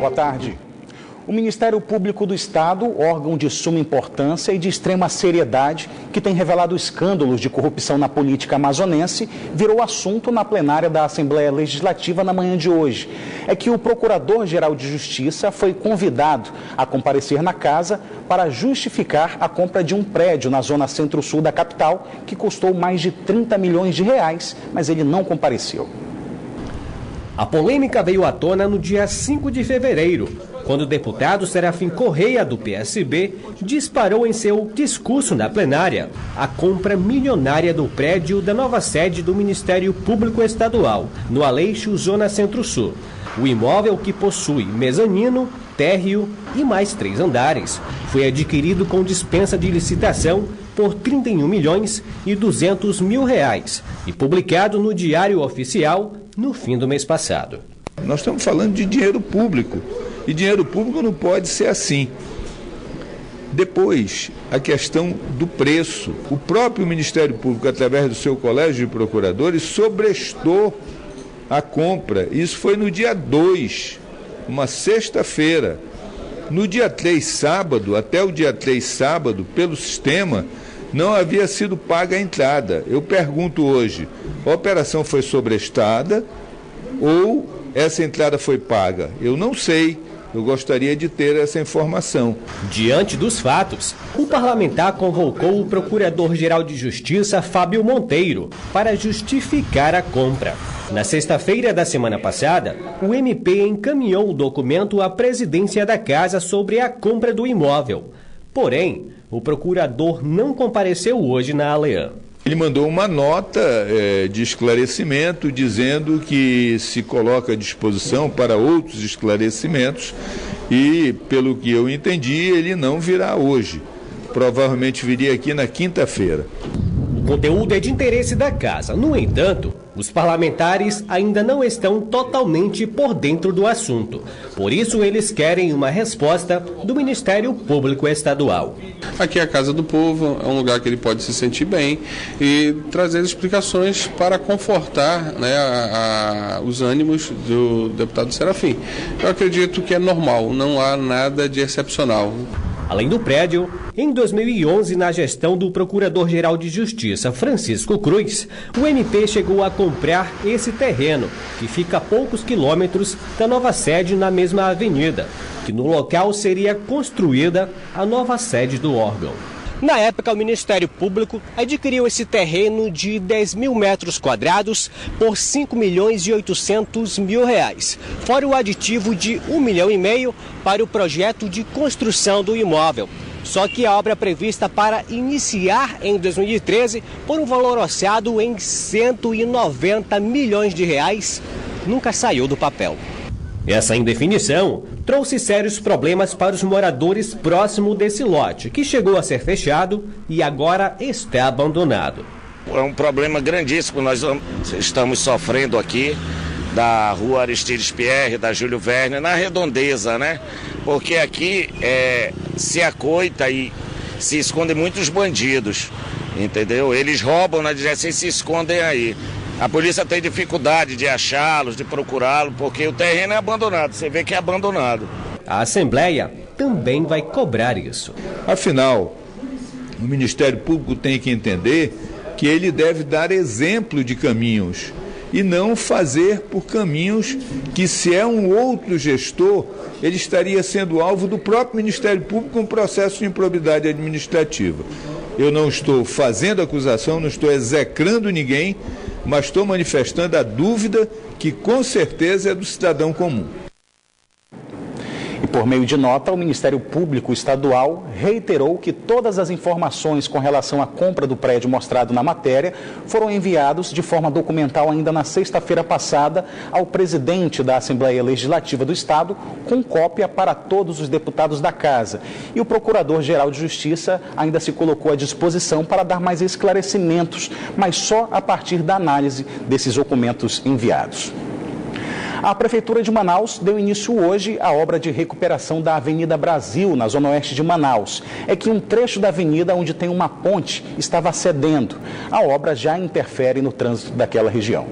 Boa tarde. O Ministério Público do Estado, órgão de suma importância e de extrema seriedade, que tem revelado escândalos de corrupção na política amazonense, virou assunto na plenária da Assembleia Legislativa na manhã de hoje. É que o Procurador-Geral de Justiça foi convidado a comparecer na casa para justificar a compra de um prédio na zona centro-sul da capital, que custou mais de 30 milhões de reais, mas ele não compareceu. A polêmica veio à tona no dia 5 de fevereiro, quando o deputado Serafim Correia, do PSB, disparou em seu discurso na plenária a compra milionária do prédio da nova sede do Ministério Público Estadual, no Aleixo, Zona Centro-Sul. O imóvel, que possui mezanino, térreo e mais 3 andares, foi adquirido com dispensa de licitação por 31 milhões e 200 mil reais e publicado no Diário Oficial no fim do mês passado. Nós estamos falando de dinheiro público, e dinheiro público não pode ser assim. Depois, a questão do preço. O próprio Ministério Público, através do seu colégio de procuradores, sobrestou a compra. Isso foi no dia 2, uma sexta-feira. No dia 3, sábado, até o dia 3, sábado, pelo sistema, não havia sido paga a entrada. Eu pergunto hoje, a operação foi sobrestada ou essa entrada foi paga? Eu não sei. Eu gostaria de ter essa informação. Diante dos fatos, o parlamentar convocou o Procurador-Geral de Justiça, Fábio Monteiro, para justificar a compra. Na sexta-feira da semana passada, o MP encaminhou o documento à presidência da Casa sobre a compra do imóvel. Porém, o procurador não compareceu hoje na ALEAN. Ele mandou uma nota de esclarecimento dizendo que se coloca à disposição para outros esclarecimentos e, pelo que eu entendi, ele não virá hoje. Provavelmente viria aqui na quinta-feira. O conteúdo é de interesse da Casa. No entanto, os parlamentares ainda não estão totalmente por dentro do assunto. Por isso, eles querem uma resposta do Ministério Público Estadual. Aqui é a Casa do Povo, é um lugar que ele pode se sentir bem e trazer explicações para confortar, né, os ânimos do deputado Serafim. Eu acredito que é normal, não há nada de excepcional. Além do prédio, em 2011, na gestão do Procurador-Geral de Justiça, Francisco Cruz, o MP chegou a comprar esse terreno, que fica a poucos quilômetros da nova sede na mesma avenida, que no local seria construída a nova sede do órgão. Na época, o Ministério Público adquiriu esse terreno de 10 mil metros quadrados por 5 milhões e 800 mil reais, fora o aditivo de 1,5 milhão para o projeto de construção do imóvel. Só que a obra prevista para iniciar em 2013 por um valor orçado em 190 milhões de reais nunca saiu do papel. Essa indefinição trouxe sérios problemas para os moradores próximo desse lote, que chegou a ser fechado e agora está abandonado. É um problema grandíssimo que nós estamos sofrendo aqui, da rua Aristides Pierre, da Júlio Verne, na redondeza, né? Porque aqui se acoita e se escondem muitos bandidos, entendeu? Eles roubam na direção e se escondem aí. A polícia tem dificuldade de achá-los, de procurá-los, porque o terreno é abandonado, você vê que é abandonado. A Assembleia também vai cobrar isso. Afinal, o Ministério Público tem que entender que ele deve dar exemplo de caminhos e não fazer por caminhos que, se é um outro gestor, ele estaria sendo alvo do próprio Ministério Público com processo de improbidade administrativa. Eu não estou fazendo acusação, não estou execrando ninguém, mas estou manifestando a dúvida que com certeza é do cidadão comum. E por meio de nota, o Ministério Público Estadual reiterou que todas as informações com relação à compra do prédio mostrado na matéria foram enviados de forma documental ainda na sexta-feira passada ao presidente da Assembleia Legislativa do Estado, com cópia para todos os deputados da Casa. E o Procurador-Geral de Justiça ainda se colocou à disposição para dar mais esclarecimentos, mas só a partir da análise desses documentos enviados. A Prefeitura de Manaus deu início hoje à obra de recuperação da Avenida Brasil, na zona oeste de Manaus. É que um trecho da avenida onde tem uma ponte estava cedendo. A obra já interfere no trânsito daquela região.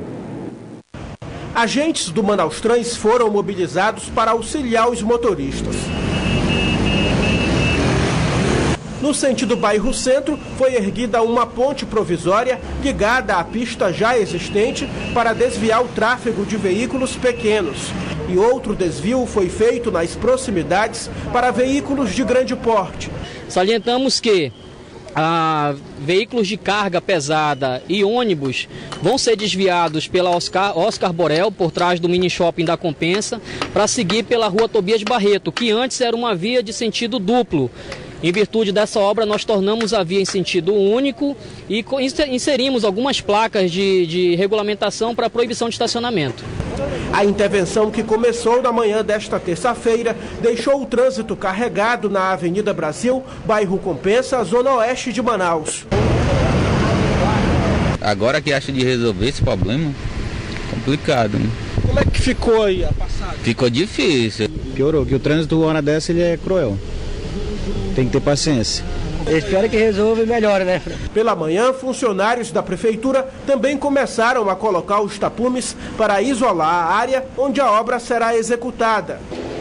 Agentes do Manaustrans foram mobilizados para auxiliar os motoristas. No sentido bairro Centro, foi erguida uma ponte provisória ligada à pista já existente para desviar o tráfego de veículos pequenos. E outro desvio foi feito nas proximidades para veículos de grande porte. Salientamos que veículos de carga pesada e ônibus vão ser desviados pela Oscar Borel, por trás do mini shopping da Compensa, para seguir pela rua Tobias Barreto, que antes era uma via de sentido duplo. Em virtude dessa obra, nós tornamos a via em sentido único e inserimos algumas placas de regulamentação para proibição de estacionamento. A intervenção, que começou na manhã desta terça-feira, deixou o trânsito carregado na Avenida Brasil, bairro Compensa, zona oeste de Manaus. Agora que acha de resolver esse problema, complicado, né? Como é que ficou aí a passada? Ficou difícil. Piorou, que o trânsito hora dessa ele é cruel. Tem que ter paciência. Eu espero que resolva e melhore, né? Pela manhã, funcionários da prefeitura também começaram a colocar os tapumes para isolar a área onde a obra será executada.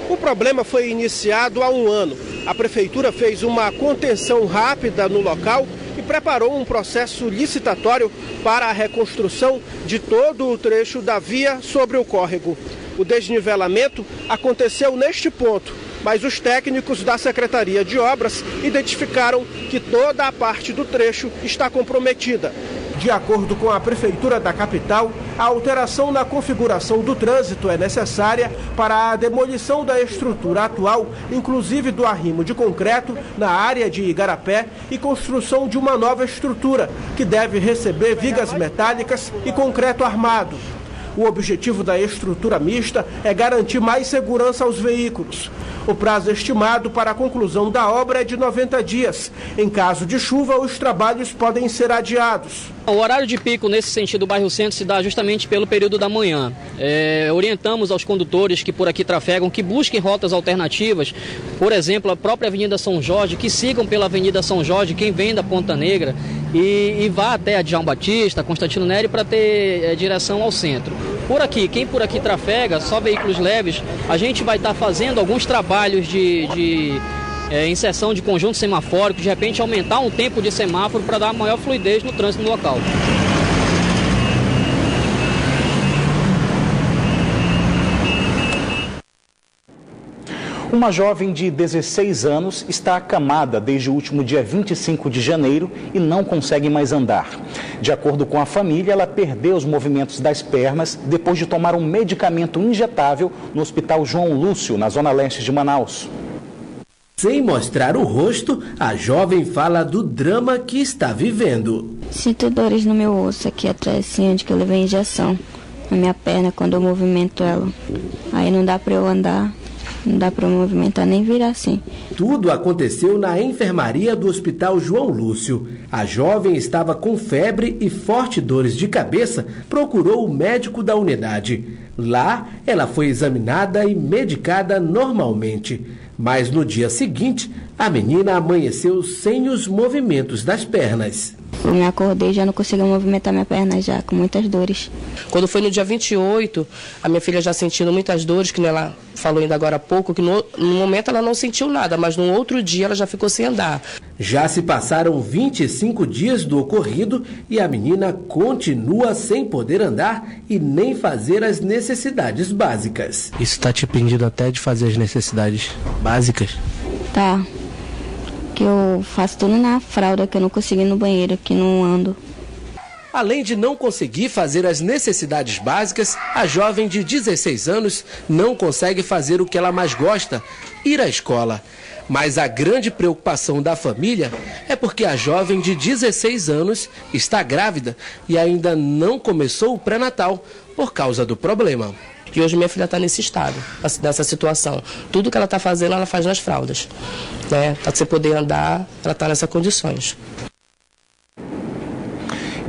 O problema foi iniciado há um ano. A prefeitura fez uma contenção rápida no local e preparou um processo licitatório para a reconstrução de todo o trecho da via sobre o córrego. O desnivelamento aconteceu neste ponto, mas os técnicos da Secretaria de Obras identificaram que toda a parte do trecho está comprometida. De acordo com a Prefeitura da capital, a alteração na configuração do trânsito é necessária para a demolição da estrutura atual, inclusive do arrimo de concreto na área de Igarapé, e construção de uma nova estrutura, que deve receber vigas metálicas e concreto armado. O objetivo da estrutura mista é garantir mais segurança aos veículos. O prazo estimado para a conclusão da obra é de 90 dias. Em caso de chuva, os trabalhos podem ser adiados. O horário de pico nesse sentido do bairro Centro se dá justamente pelo período da manhã. Orientamos aos condutores que por aqui trafegam que busquem rotas alternativas, por exemplo, a própria Avenida São Jorge, que sigam pela Avenida São Jorge, quem vem da Ponta Negra, e vá até a Djalma Batista, Constantino Neri, para ter direção ao centro. Quem por aqui trafega, só veículos leves, a gente vai estar fazendo alguns trabalhos de inserção de conjunto semafórico, de repente aumentar um tempo de semáforo para dar maior fluidez no trânsito no local. Uma jovem de 16 anos está acamada desde o último dia 25 de janeiro e não consegue mais andar. De acordo com a família, ela perdeu os movimentos das pernas depois de tomar um medicamento injetável no Hospital João Lúcio, na zona leste de Manaus. Sem mostrar o rosto, a jovem fala do drama que está vivendo. Sinto dores no meu osso aqui atrás, assim, onde que eu levei a injeção. Na minha perna, quando eu movimento ela. Aí não dá para eu andar. Não dá para movimentar nem virar assim. Tudo aconteceu na enfermaria do Hospital João Lúcio. A jovem estava com febre e fortes dores de cabeça, procurou o médico da unidade. Lá, ela foi examinada e medicada normalmente. Mas no dia seguinte, a menina amanheceu sem os movimentos das pernas. Eu me acordei e já não conseguia movimentar minha perna, já com muitas dores. Quando foi no dia 28, a minha filha já sentindo muitas dores, que ela falou ainda agora há pouco, que no momento ela não sentiu nada, mas no outro dia ela já ficou sem andar. Já se passaram 25 dias do ocorrido e a menina continua sem poder andar e nem fazer as necessidades básicas. Isso está te impedindo até de fazer as necessidades básicas? Tá. Que eu faço tudo na fralda, que eu não consigo ir no banheiro, que não ando. Além de não conseguir fazer as necessidades básicas, a jovem de 16 anos não consegue fazer o que ela mais gosta, ir à escola. Mas a grande preocupação da família é porque a jovem de 16 anos está grávida e ainda não começou o pré-natal por causa do problema. E hoje minha filha está nesse estado, nessa situação. Tudo que ela está fazendo, ela faz nas fraldas. Né? Para você poder andar, ela está nessas condições.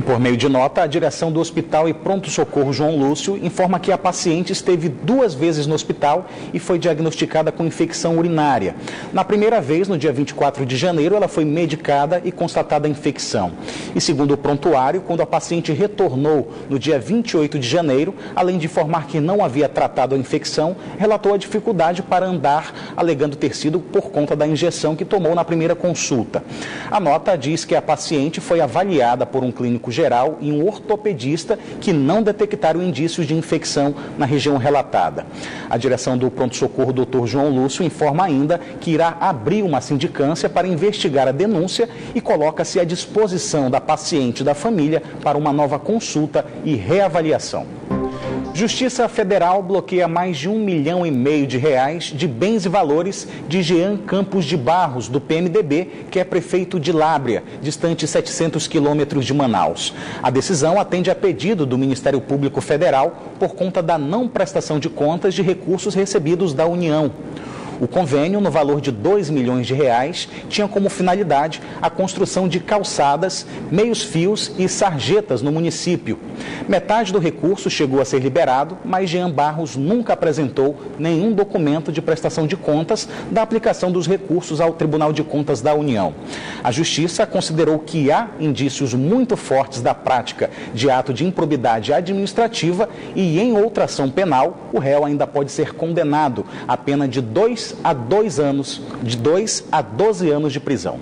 Por meio de nota, a direção do Hospital e Pronto-Socorro João Lúcio informa que a paciente esteve 2 vezes no hospital e foi diagnosticada com infecção urinária. Na primeira vez, no dia 24 de janeiro, ela foi medicada e constatada a infecção. E segundo o prontuário, quando a paciente retornou no dia 28 de janeiro, além de informar que não havia tratado a infecção, relatou a dificuldade para andar, alegando ter sido por conta da injeção que tomou na primeira consulta. A nota diz que a paciente foi avaliada por um clínico geral e um ortopedista que não detectaram indícios de infecção na região relatada. A direção do pronto-socorro Dr. João Lúcio informa ainda que irá abrir uma sindicância para investigar a denúncia e coloca-se à disposição da paciente e da família para uma nova consulta e reavaliação. Justiça Federal bloqueia mais de R$ 1,5 milhão de bens e valores de Jean Campos de Barros, do PMDB, que é prefeito de Lábrea, distante 700 quilômetros de Manaus. A decisão atende a pedido do Ministério Público Federal por conta da não prestação de contas de recursos recebidos da União. O convênio, no valor de R$ 2 milhões, tinha como finalidade a construção de calçadas, meios-fios e sarjetas no município. Metade do recurso chegou a ser liberado, mas Jean Barros nunca apresentou nenhum documento de prestação de contas da aplicação dos recursos ao Tribunal de Contas da União. A Justiça considerou que há indícios muito fortes da prática de ato de improbidade administrativa e, em outra ação penal, o réu ainda pode ser condenado à pena de 2 a 12 anos de prisão.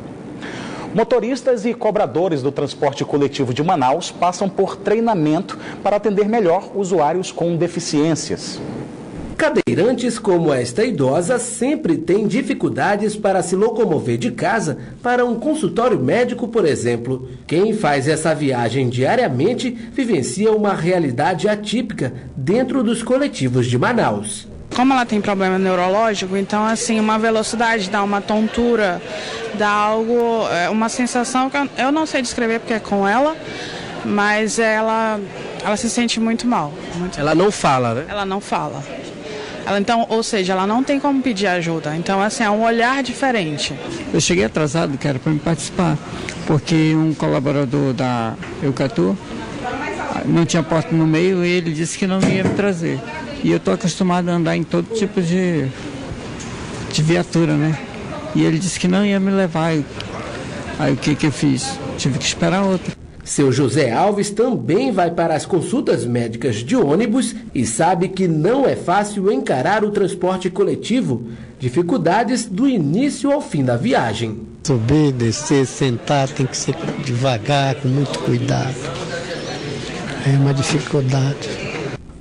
Motoristas e cobradores do transporte coletivo de Manaus passam por treinamento para atender melhor usuários com deficiências. Cadeirantes como esta idosa sempre têm dificuldades para se locomover de casa para um consultório médico, por exemplo. Quem faz essa viagem diariamente vivencia uma realidade atípica dentro dos coletivos de Manaus. Como ela tem problema neurológico, então assim, uma velocidade dá uma tontura, dá algo, uma sensação que eu não sei descrever porque é com ela, mas ela se sente muito mal. Ela não fala, né? Ela não fala. Então, ou seja, ela não tem como pedir ajuda. Então, assim, é um olhar diferente. Eu cheguei atrasado, cara, para me participar, porque um colaborador da Eucatu não tinha porta no meio e ele disse que não ia me trazer. E eu estou acostumado a andar em todo tipo de viatura, né? E ele disse que não ia me levar. Aí o que eu fiz? Tive que esperar outra. Seu José Alves também vai para as consultas médicas de ônibus e sabe que não é fácil encarar o transporte coletivo. Dificuldades do início ao fim da viagem. Subir, descer, sentar, tem que ser devagar, com muito cuidado. É uma dificuldade.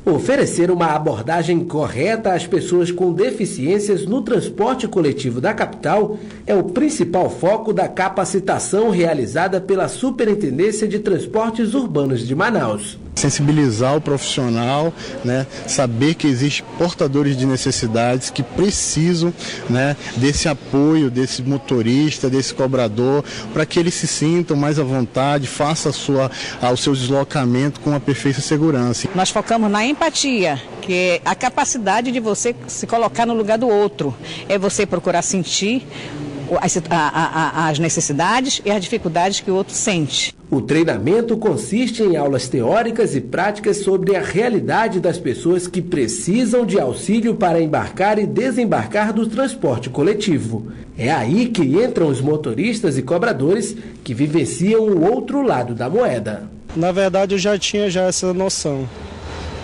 Oferecer uma abordagem correta às pessoas com deficiências no transporte coletivo da capital é o principal foco da capacitação realizada pela Superintendência de Transportes Urbanos de Manaus. Sensibilizar o profissional, né, saber que existem portadores de necessidades que precisam, né, desse apoio, desse motorista, desse cobrador, para que eles se sintam mais à vontade, faça o seu deslocamento com a perfeita segurança. Nós focamos na empatia, que é a capacidade de você se colocar no lugar do outro. É você procurar sentir as necessidades e as dificuldades que o outro sente. O treinamento consiste em aulas teóricas e práticas sobre a realidade das pessoas que precisam de auxílio para embarcar e desembarcar do transporte coletivo. É aí que entram os motoristas e cobradores que vivenciam o outro lado da moeda. Na verdade, eu já tinha essa noção,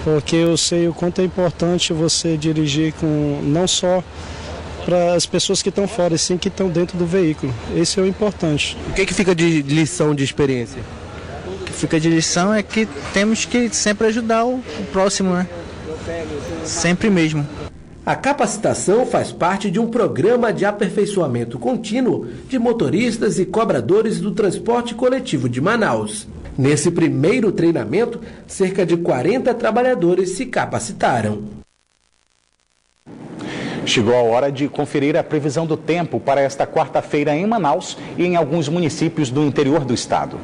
porque eu sei o quanto é importante você dirigir com não só para as pessoas que estão fora, e sim que estão dentro do veículo. Esse é o importante. O que fica de lição de experiência? O que fica de lição é que temos que sempre ajudar o próximo, né? Sempre mesmo. A capacitação faz parte de um programa de aperfeiçoamento contínuo de motoristas e cobradores do transporte coletivo de Manaus. Nesse primeiro treinamento, cerca de 40 trabalhadores se capacitaram. Chegou a hora de conferir a previsão do tempo para esta quarta-feira em Manaus e em alguns municípios do interior do estado.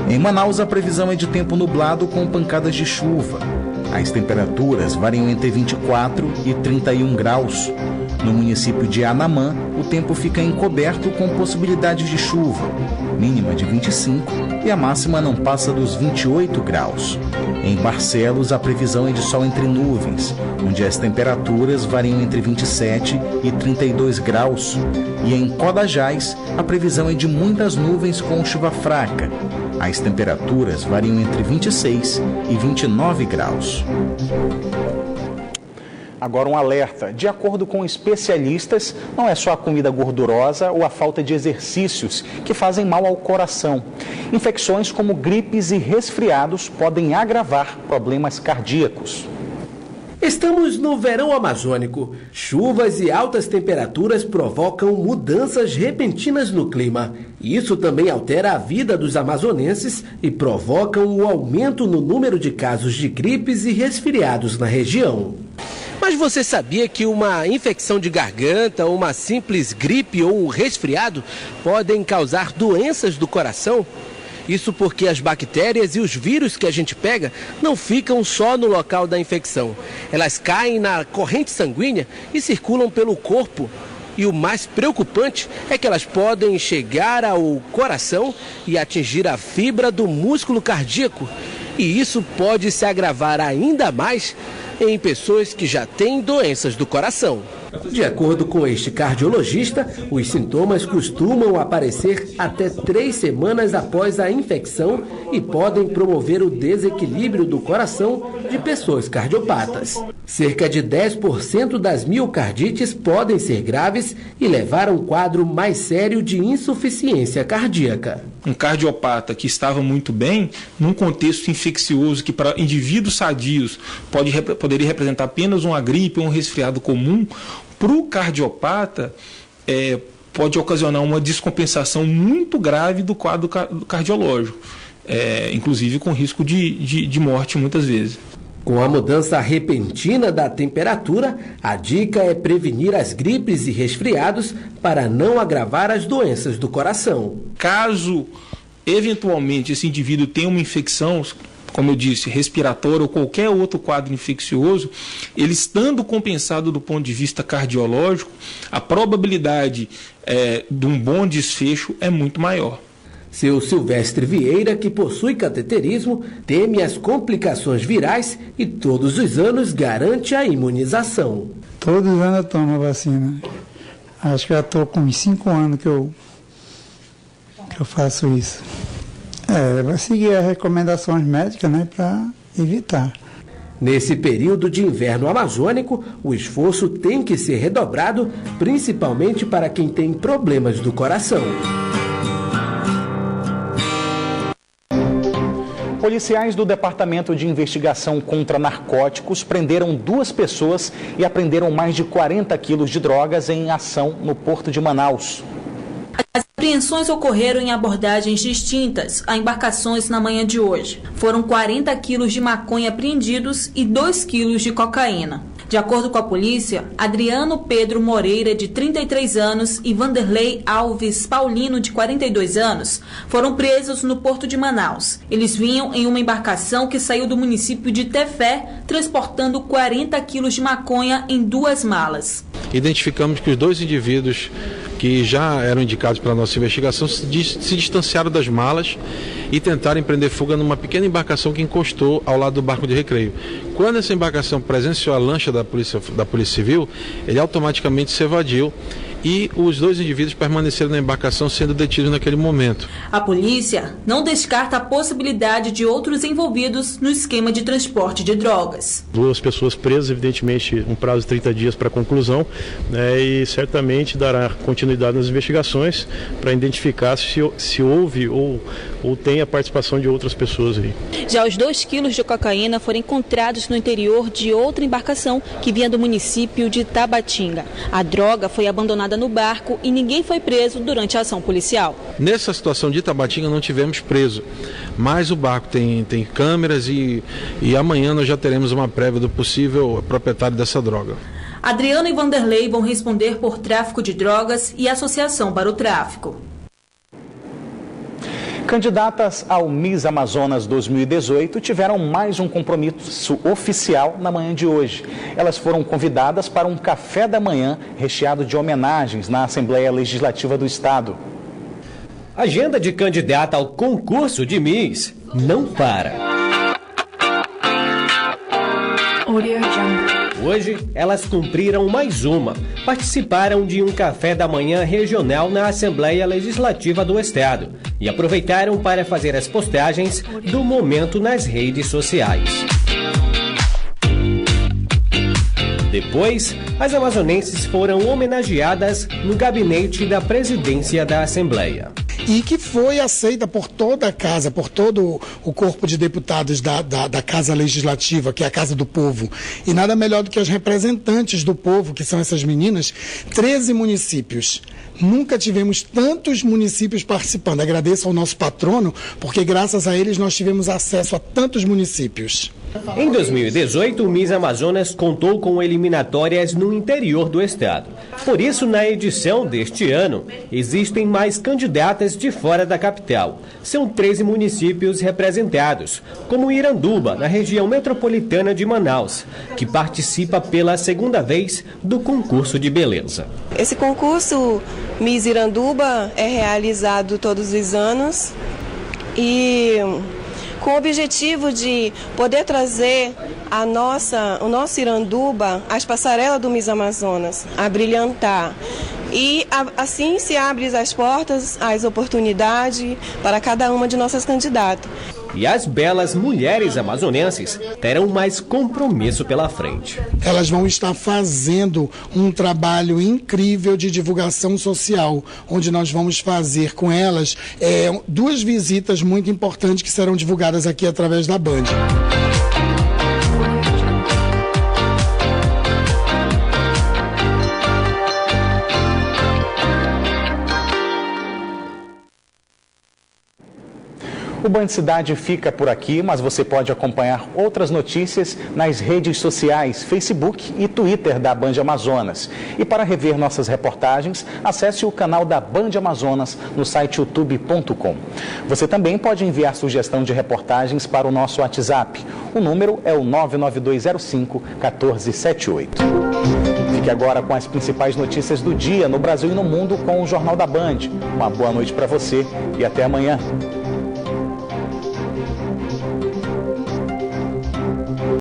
Em Manaus, a previsão é de tempo nublado com pancadas de chuva. As temperaturas variam entre 24 e 31 graus. No município de Anamã, o tempo fica encoberto com possibilidades de chuva, mínima de 25 e a máxima não passa dos 28 graus. Em Barcelos, a previsão é de sol entre nuvens, onde as temperaturas variam entre 27 e 32 graus. E em Codajás, a previsão é de muitas nuvens com chuva fraca. As temperaturas variam entre 26 e 29 graus. Agora um alerta. De acordo com especialistas, não é só a comida gordurosa ou a falta de exercícios que fazem mal ao coração. Infecções como gripes e resfriados podem agravar problemas cardíacos. Estamos no verão amazônico. Chuvas e altas temperaturas provocam mudanças repentinas no clima. Isso também altera a vida dos amazonenses e provocam o aumento no número de casos de gripes e resfriados na região. Mas você sabia que uma infecção de garganta, uma simples gripe ou um resfriado podem causar doenças do coração? Isso porque as bactérias e os vírus que a gente pega não ficam só no local da infecção. Elas caem na corrente sanguínea e circulam pelo corpo. E o mais preocupante é que elas podem chegar ao coração e atingir a fibra do músculo cardíaco. E isso pode se agravar ainda mais em pessoas que já têm doenças do coração. De acordo com este cardiologista, os sintomas costumam aparecer até 3 semanas após a infecção e podem promover o desequilíbrio do coração de pessoas cardiopatas. Cerca de 10% das miocardites podem ser graves e levar a um quadro mais sério de insuficiência cardíaca. Um cardiopata que estava muito bem, num contexto infeccioso que para indivíduos sadios poderia representar apenas uma gripe ou um resfriado comum, para o cardiopata pode ocasionar uma descompensação muito grave do quadro cardiológico, inclusive com risco de morte muitas vezes. Com a mudança repentina da temperatura, a dica é prevenir as gripes e resfriados para não agravar as doenças do coração. Caso, eventualmente, esse indivíduo tenha uma infecção, como eu disse, respiratório ou qualquer outro quadro infeccioso, ele estando compensado do ponto de vista cardiológico, a probabilidade de um bom desfecho é muito maior. Seu Silvestre Vieira, que possui cateterismo, teme as complicações virais e todos os anos garante a imunização. Todos os anos eu tomo a vacina. Acho que já estou com 5 anos que eu faço isso. Vai seguir as recomendações médicas, né, para evitar. Nesse período de inverno amazônico, o esforço tem que ser redobrado, principalmente para quem tem problemas do coração. Policiais do Departamento de Investigação contra Narcóticos prenderam 2 pessoas e apreenderam mais de 40 quilos de drogas em ação no Porto de Manaus. As apreensões ocorreram em abordagens distintas a embarcações na manhã de hoje. Foram 40 quilos de maconha apreendidos e 2 quilos de cocaína. De acordo com a polícia, Adriano Pedro Moreira, de 33 anos, e Vanderlei Alves Paulino, de 42 anos, foram presos no Porto de Manaus. Eles vinham em uma embarcação que saiu do município de Tefé, transportando 40 quilos de maconha em 2 malas. Identificamos que os 2 indivíduos que já eram indicados pela nossa investigação se distanciaram das malas e tentaram empreender fuga numa pequena embarcação que encostou ao lado do barco de recreio. Quando essa embarcação presenciou a lancha da Polícia Civil, ele automaticamente se evadiu e os 2 indivíduos permaneceram na embarcação sendo detidos naquele momento. A polícia não descarta a possibilidade de outros envolvidos no esquema de transporte de drogas. 2 pessoas presas, evidentemente, um prazo de 30 dias para conclusão, né, e certamente dará continuidade nas investigações para identificar se houve ou tem a participação de outras pessoas aí. Já os 2 quilos de cocaína foram encontrados no interior de outra embarcação que vinha do município de Tabatinga. A droga foi abandonada no barco e ninguém foi preso durante a ação policial. Nessa situação de Tabatinga não tivemos preso, mas o barco tem câmeras e amanhã nós já teremos uma prévia do possível proprietário dessa droga. Adriano e Vanderlei vão responder por tráfico de drogas e associação para o tráfico. Candidatas ao Miss Amazonas 2018 tiveram mais um compromisso oficial na manhã de hoje. Elas foram convidadas para um café da manhã recheado de homenagens na Assembleia Legislativa do Estado. A agenda de candidata ao concurso de Miss não para. Hoje, elas cumpriram mais uma. Participaram de um café da manhã regional na Assembleia Legislativa do Estado e aproveitaram para fazer as postagens do momento nas redes sociais. Depois, as amazonenses foram homenageadas no gabinete da presidência da Assembleia. E que foi aceita por toda a casa, por todo o corpo de deputados da Casa Legislativa, que é a Casa do Povo. E nada melhor do que as representantes do povo, que são essas meninas, 13 municípios. Nunca tivemos tantos municípios participando. Agradeço ao nosso patrono, porque graças a eles nós tivemos acesso a tantos municípios. Em 2018, o Miss Amazonas contou com eliminatórias no interior do estado. Por isso, na edição deste ano, existem mais candidatas de fora da capital. São 13 municípios representados, como Iranduba, na região metropolitana de Manaus, que participa pela segunda vez do concurso de beleza. Esse concurso Miss Iranduba é realizado todos os anos e com o objetivo de poder trazer o nosso Iranduba às passarelas do Miss Amazonas, a brilhantar. E assim se abrem as portas, as oportunidades para cada uma de nossas candidatas. E as belas mulheres amazonenses terão mais compromisso pela frente. Elas vão estar fazendo um trabalho incrível de divulgação social, onde nós vamos fazer com elas 2 visitas muito importantes que serão divulgadas aqui através da Band. O Band Cidade fica por aqui, mas você pode acompanhar outras notícias nas redes sociais, Facebook e Twitter da Band Amazonas. E para rever nossas reportagens, acesse o canal da Band Amazonas no site youtube.com. Você também pode enviar sugestão de reportagens para o nosso WhatsApp. O número é o 99205-1478. Fique agora com as principais notícias do dia no Brasil e no mundo com o Jornal da Band. Uma boa noite para você e até amanhã.